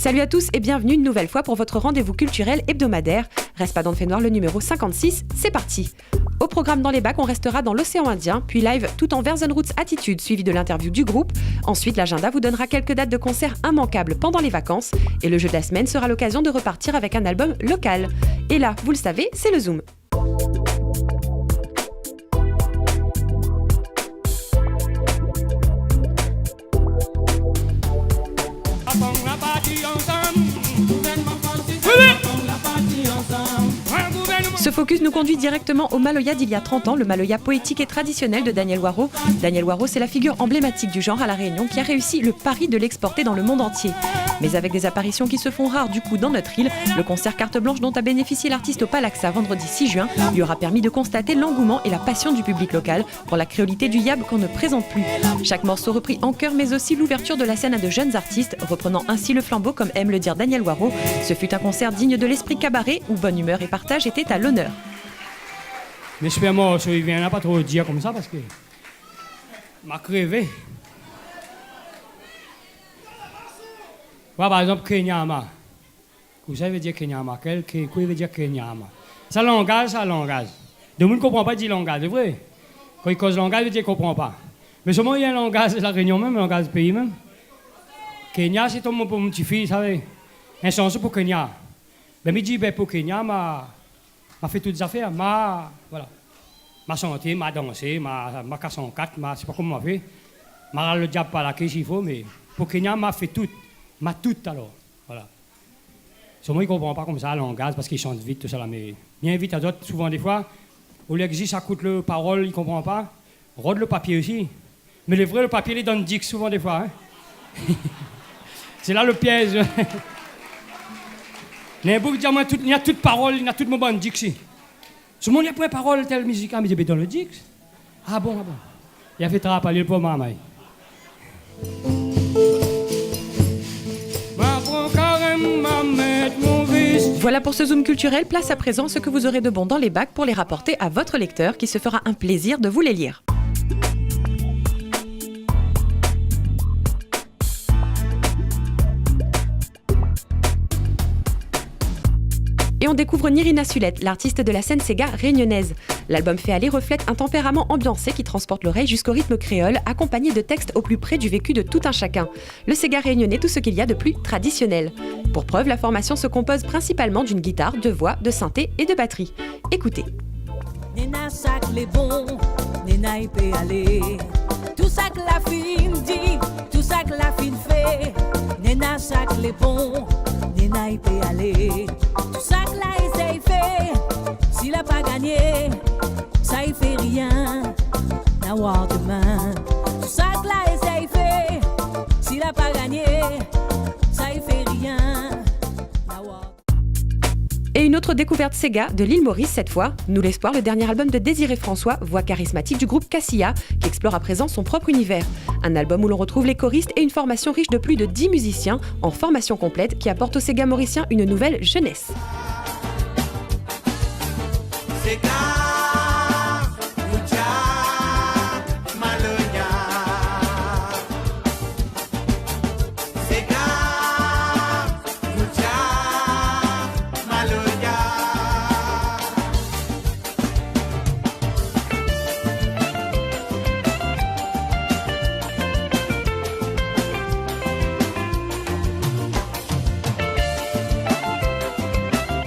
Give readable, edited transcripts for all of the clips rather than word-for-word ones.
Salut à tous et bienvenue une nouvelle fois pour votre rendez-vous culturel hebdomadaire. Raspadon fait noir, le numéro 56, c'est parti. Au programme dans les bacs, on restera dans l'océan Indien, puis live tout en Version Roots Attitude, suivi de l'interview du groupe. Ensuite, l'agenda vous donnera quelques dates de concerts immanquables pendant les vacances. Et le jeu de la semaine sera l'occasion de repartir avec un album local. Et là, vous le savez, c'est le Zoom. Ce focus nous conduit directement au Maloya d'il y a 30 ans, le Maloya poétique et traditionnel de Daniel Waro. Daniel Waro, c'est la figure emblématique du genre à La Réunion qui a réussi le pari de l'exporter dans le monde entier. Mais avec des apparitions qui se font rares du coup dans notre île, le concert Carte Blanche dont a bénéficié l'artiste au Palaxa vendredi 6 juin lui aura permis de constater l'engouement et la passion du public local pour la créolité du yab qu'on ne présente plus. Chaque morceau repris en chœur mais aussi l'ouverture de la scène à de jeunes artistes, reprenant ainsi le flambeau comme aime le dire Daniel Waro. Ce fut un concert digne de l'esprit cabaret où bonne humeur et partage étaient à l'honneur. Mais j'espère que il vient pas trop dire comme ça parce que m'a crevé. Par exemple, Kenyama. Vous savez dire Kenyama? Quoi veut dire Kenyama? Ça langage. De monde ne comprend pas dire langage, c'est vrai. Quand il cause langage, il veut dire qu'il ne comprend pas. Mais seulement il y a un langage de la Réunion même, un langage du pays même. Kenya, c'est tout le monde pour mon petit fils, vous savez. Un chanson pour Kenya. Ben, il dit, pour Kenya, m'a fait toutes les affaires. Voilà. M'a chanté, m'a dansé, m'a cassé en quatre, je sais pas comment m'a fait. M'a le diable par la queue s'il faut, mais pour Kenya, m'a fait tout. M'a tout alors. Voilà. Seulement, il ne comprend pas comme ça, le langage, parce qu'il chante vite, tout ça là. Mais bien vite à d'autres, souvent des fois, au lieu que ça coûte le parole, il ne comprend pas. Rôde le papier aussi. Mais le vrai, le papier, il est dans le dix souvent des fois. Hein. C'est là le piège. Il y a toute parole, il y a tout moment en Dixie. Tout le monde, il y a pas de parole, telle musique, mais il est dans le Dix. Ah bon. Il a fait travailler pour maman. Voilà pour ce Zoom culturel, place à présent ce que vous aurez de bon dans les bacs pour les rapporter à votre lecteur qui se fera un plaisir de vous les lire. Et on découvre Nirina Sulette, l'artiste de la scène Sega réunionnaise. L'album Fait aller reflète un tempérament ambiancé qui transporte l'oreille jusqu'au rythme créole, accompagné de textes au plus près du vécu de tout un chacun. Le Sega réunionnais, tout ce qu'il y a de plus traditionnel. Pour preuve, la formation se compose principalement d'une guitare, de voix, de synthé et de batterie. Écoutez. Nena sac les bons, Nena il peut aller. Tout ça que la fine dit, tout ça que la fine fait. Nena sac les bons, Nena il peut aller. Tout ça que la essaye fait, s'il a pas gagné, ça il fait rien. N'avoir demain. Tout ça que la essaye fait, s'il a pas gagné, ça il fait rien. Et une autre découverte Sega de l'île Maurice cette fois, Nous l'espoir, le dernier album de Désiré François, voix charismatique du groupe Cassia, qui explore à présent son propre univers. Un album où l'on retrouve les choristes et une formation riche de plus de 10 musiciens en formation complète qui apporte au Sega mauricien une nouvelle jeunesse.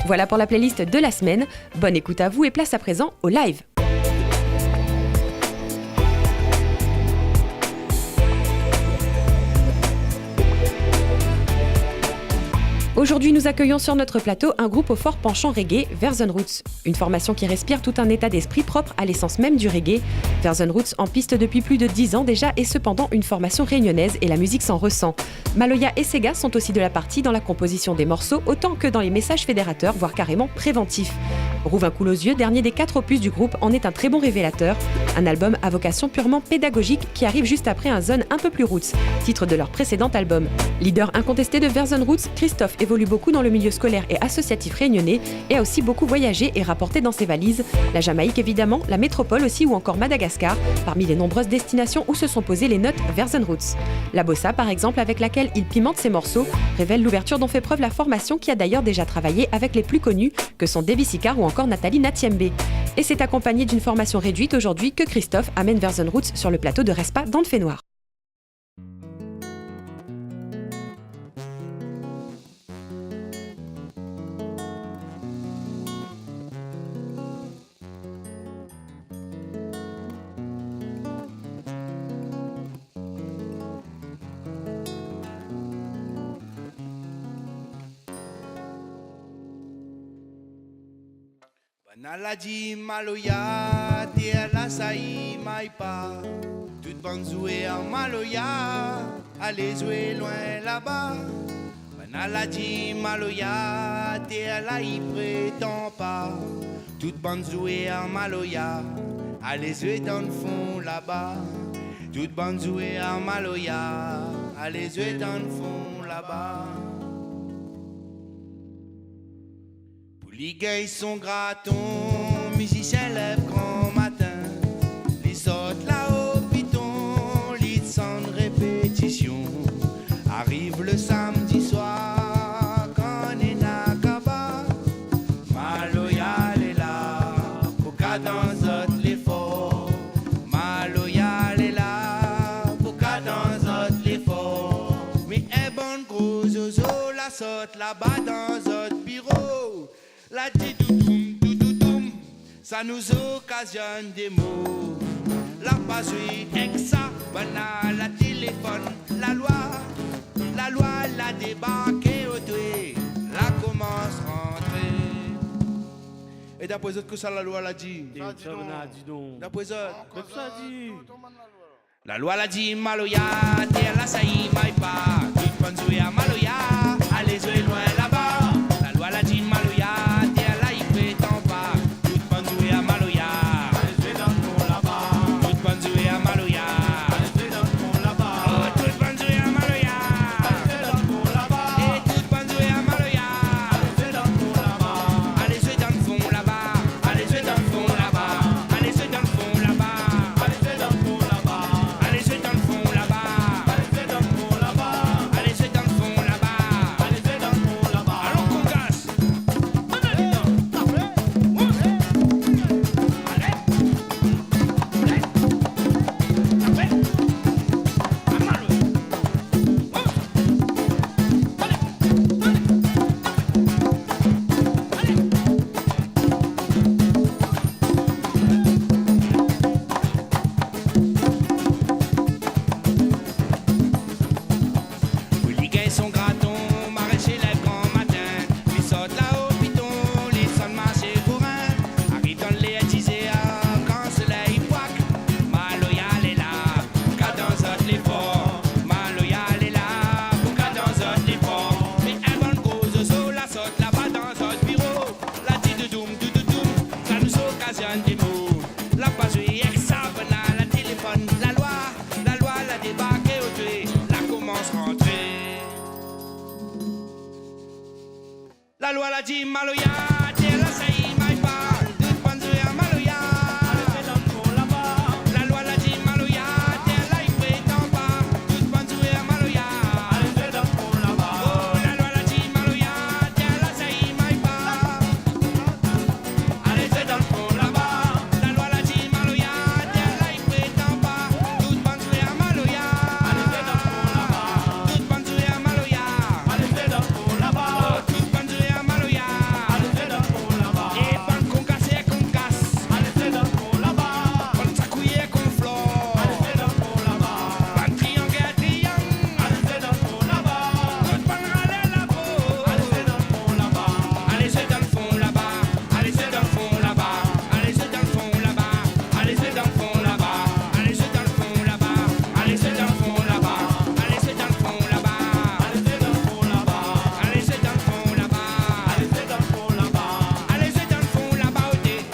Voilà pour la playlist de la semaine. Bonne écoute à vous et place à présent au live. Aujourd'hui, nous accueillons sur notre plateau un groupe au fort penchant reggae, Version Roots. Une formation qui respire tout un état d'esprit propre à l'essence même du reggae. Version Roots en piste depuis plus de 10 ans déjà et cependant une formation réunionnaise et la musique s'en ressent. Maloya et Sega sont aussi de la partie dans la composition des morceaux autant que dans les messages fédérateurs, voire carrément préventifs. Rouve un coup aux yeux, dernier des 4 opus du groupe, en est un très bon révélateur. Un album à vocation purement pédagogique qui arrive juste après un zone un peu plus roots, titre de leur précédent album. Leader incontesté de Version Roots, Christophe évolue beaucoup dans le milieu scolaire et associatif réunionnais et a aussi beaucoup voyagé et rapporté dans ses valises la Jamaïque évidemment, la métropole aussi ou encore Madagascar, parmi les nombreuses destinations où se sont posées les notes Verzen Roots. La bossa par exemple avec laquelle il pimente ses morceaux révèle l'ouverture dont fait preuve la formation qui a d'ailleurs déjà travaillé avec les plus connus que sont Davy Sicard ou encore Nathalie Natiembe. Et c'est accompagné d'une formation réduite aujourd'hui que Christophe amène Verzen Roots sur le plateau de Respa dans le Fait Noir. Naladi maloya, te la saï maïpa. Toute bande jouée en maloya, allez jouer loin là-bas. Naladi maloya, te la y prétend pas. Toute bande jouée en maloya, allez jouer dans le fond là-bas. Toute bande jouée en maloya, allez jouer dans le fond là-bas. Les gays sont gratons, musiciens lèvent grand matin. Les autres là au piton, les sans répétition. Arrive le samedi soir, quand on est nakaba. Maloya est là, pour qu'à dans autres l'effort. Maloya est là, pour qu'à dans autres l'effort. Mais est bon gros zozo, la saute là-bas dans autres bureau. La di-dou-doum, dou-dou-doum, ça nous occasionne des mots. La pasui, exa, banal, la téléphone, la loi l'a débarqué au doué, la commence rentrer. Et d'après eux, que ça la loi l'a dit? D'après eux, la loi l'a dit, maloya, t'es la saï, maïpa, toute bonne jouée à maloya, allez jouer loin là-bas. La loi l'a dit, maloya. La loi l'a dit, maloya, t'es la saï, maïpa, toute bonne jouée à maloya. La loi l'a dit, maloya, t'es la y prétend pas, toute bonne jouée à maloya. Oh, la loi l'a dit, maloya, t'es la saï, maïpa. Allez, c'est dans le fond là-bas. La loi l'a dit, maloya, t'es la y prétend pas, toute bonne jouée à maloya. Toute bonne jouée à maloya.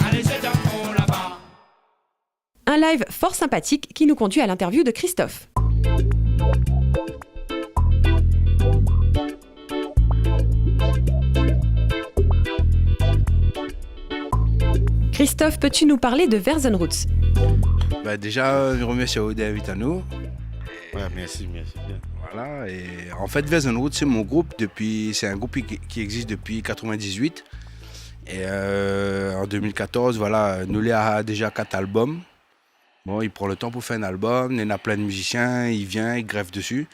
Allez, c'est dans le fond là-bas. Un live fort sympathique qui nous conduit à l'interview de Christophe. Christophe, peux-tu nous parler de Verzen Roots? Bah déjà, je remercie d'inviter à nous. Ouais, merci bien. Voilà, et en fait, Verzen Roots, c'est mon groupe c'est un groupe qui existe depuis 1998. Et en 2014, voilà, nous a déjà 4 albums. Bon, il prend le temps pour faire un album, il y en a plein de musiciens, il vient, il greffe dessus.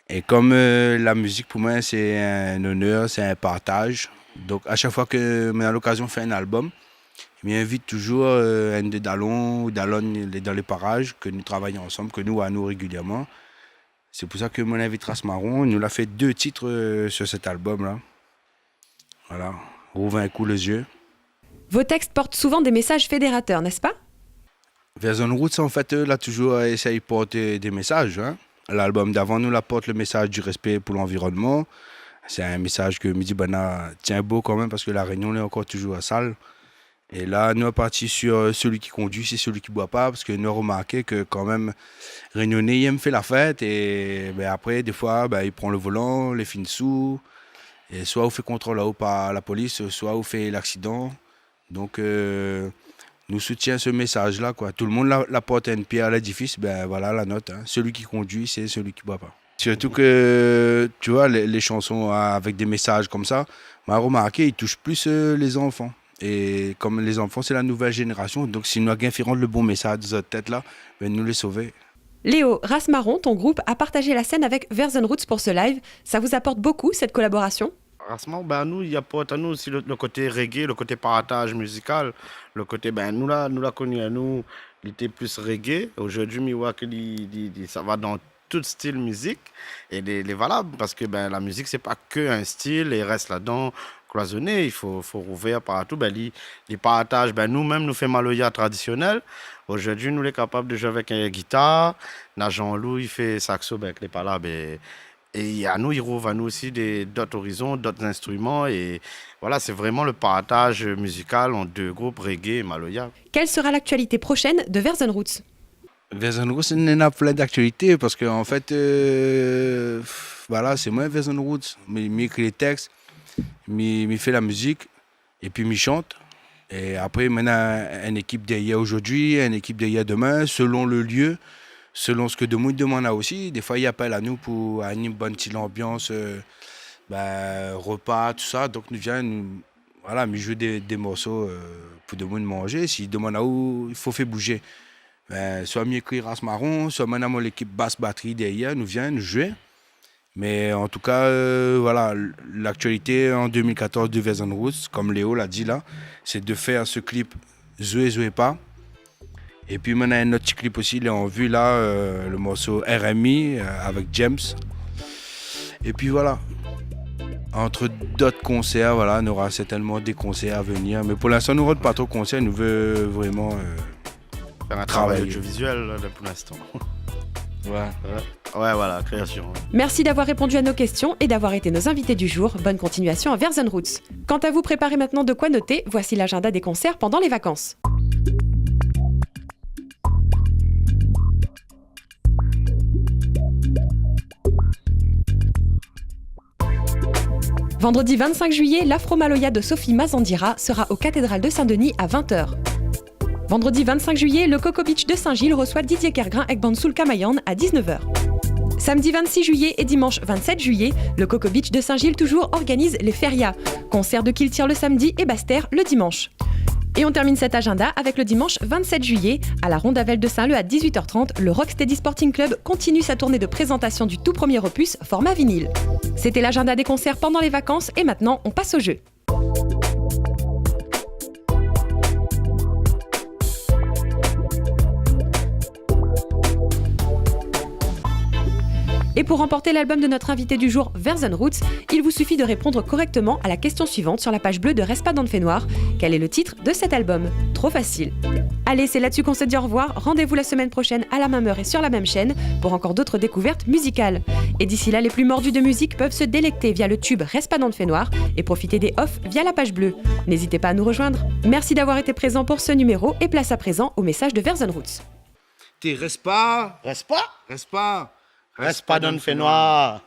Et comme la musique pour moi c'est un honneur, c'est un partage. Donc à chaque fois que on a l'occasion de faire un album, il m'invite toujours un de Dallon ou Dallon dans les parages, que nous travaillons ensemble, que nous à nous régulièrement. C'est pour ça que mon invite Ras Marron, il nous a fait 2 titres sur cet album-là. Voilà, Rouvre un coup les yeux. Vos textes portent souvent des messages fédérateurs, n'est-ce pas? Verzen Roots, en fait, là, toujours essayé de porter des messages. Hein. L'album d'avant nous apporte le message du respect pour l'environnement. C'est un message que Midi Bana tient beau quand même parce que la Réunion est encore toujours sale. Et là, nous sommes partis sur celui qui conduit, c'est celui qui ne boit pas, parce que nous avons remarqué que quand même, Réunionnais, il aime faire la fête. Et ben, après, des fois, ben, il prend le volant, les fins sous. Et soit on fait contrôle là-haut par la police, soit on fait l'accident. Donc, nous soutient ce message-là, quoi. Tout le monde apporte une pierre à l'édifice, ben voilà la note. Hein. Celui qui conduit, c'est celui qui ne boit pas. Surtout que, tu vois, les chansons avec des messages comme ça, on a remarqué, ils touchent plus les enfants. Et comme les enfants, c'est la nouvelle génération, donc si nous avons fait rendre le bon message dans notre tête-là, ben nous les sauver. Léo, Ras Marron, ton groupe a partagé la scène avec Verzen Roots pour ce live. Ça vous apporte beaucoup, cette collaboration? Rasement, ben, nous, il apporte à nous aussi le côté reggae, le côté partage musical. Le côté, ben, nous l'a connu à nous, il était plus reggae. Aujourd'hui, je vois que ça va dans tout style musique. Et il est valable parce que ben, la musique, c'est pas qu'un style et reste là-dedans cloisonné. Il faut ouvrir partout. Ben, les partages, ben, nous-mêmes, nous faisons Maloya traditionnel. Aujourd'hui, nous sommes capables de jouer avec une guitare. Jean-Loup, il fait saxo ben, avec les palabres. Et à nous, il rouvre à nous aussi d'autres horizons, d'autres instruments. Et voilà, c'est vraiment le partage musical en 2 groupes, reggae et Maloya. Quelle sera l'actualité prochaine de Verzen Roots? Verzen Roots, il y en a plein d'actualités parce qu'en fait, voilà, c'est moi Verzen Roots. Il écrit les textes, il fait la musique et puis il chante. Et après, maintenant, une équipe derrière aujourd'hui, une équipe derrière demain, selon le lieu. Selon ce que de nous demande aussi, des fois il appelle à nous pour animer une bonne petite ambiance, repas, tout ça. Donc nous viennent, voilà, nous jouer des morceaux pour de nous manger. S'ils demandent à où il faut faire bouger, soit mieux écrire Ras Marron, soit maintenant l'équipe basse batterie derrière, nous vient nous jouer. Mais en tout cas, voilà, l'actualité en 2014 de Verzen Roots, comme Léo l'a dit là, c'est de faire ce clip Zoé Zoé pas. Et puis maintenant, un autre petit clip aussi, là, on a vu là le morceau RMI avec James. Et puis voilà, entre d'autres concerts, voilà, on aura certainement des concerts à venir. Mais pour l'instant, nous ne pas trop de concerts, nous voulons vraiment faire un travail audiovisuel là, pour l'instant. Ouais, voilà, création. Ouais. Merci d'avoir répondu à nos questions et d'avoir été nos invités du jour. Bonne continuation à Verzen Roots. Quant à vous, préparez maintenant de quoi noter. Voici l'agenda des concerts pendant les vacances. Vendredi 25 juillet, l'Afro-Maloya de Sophie Mazandira sera aux cathédrales de Saint-Denis à 20h. Vendredi 25 juillet, le Coco Beach de Saint-Gilles reçoit Didier Kergrin avec Bansoul Kamayan à 19h. Samedi 26 juillet et dimanche 27 juillet, le Coco Beach de Saint-Gilles toujours organise les férias. Concert de Kiltier le samedi et Basse-Terre le dimanche. Et on termine cet agenda avec le dimanche 27 juillet. À la Rondavelle de Saint-Leu à 18h30, le Rocksteady Sporting Club continue sa tournée de présentation du tout premier opus format vinyle. C'était l'agenda des concerts pendant les vacances et maintenant on passe au jeu. Et pour remporter l'album de notre invité du jour, Verzen Roots, il vous suffit de répondre correctement à la question suivante sur la page bleue de Reste pas dans le fait noir. Quel est le titre de cet album? Trop facile. Allez, c'est là-dessus qu'on se dit au revoir. Rendez-vous la semaine prochaine à la même heure et sur la même chaîne pour encore d'autres découvertes musicales. Et d'ici là, les plus mordus de musique peuvent se délecter via le tube Reste pas dans le fait noir et profiter des offs via la page bleue. N'hésitez pas à nous rejoindre. Merci d'avoir été présent pour ce numéro et place à présent au message de Verzen Roots. Reste pas Reste pas Reste pas Reste pas dans le fait noir.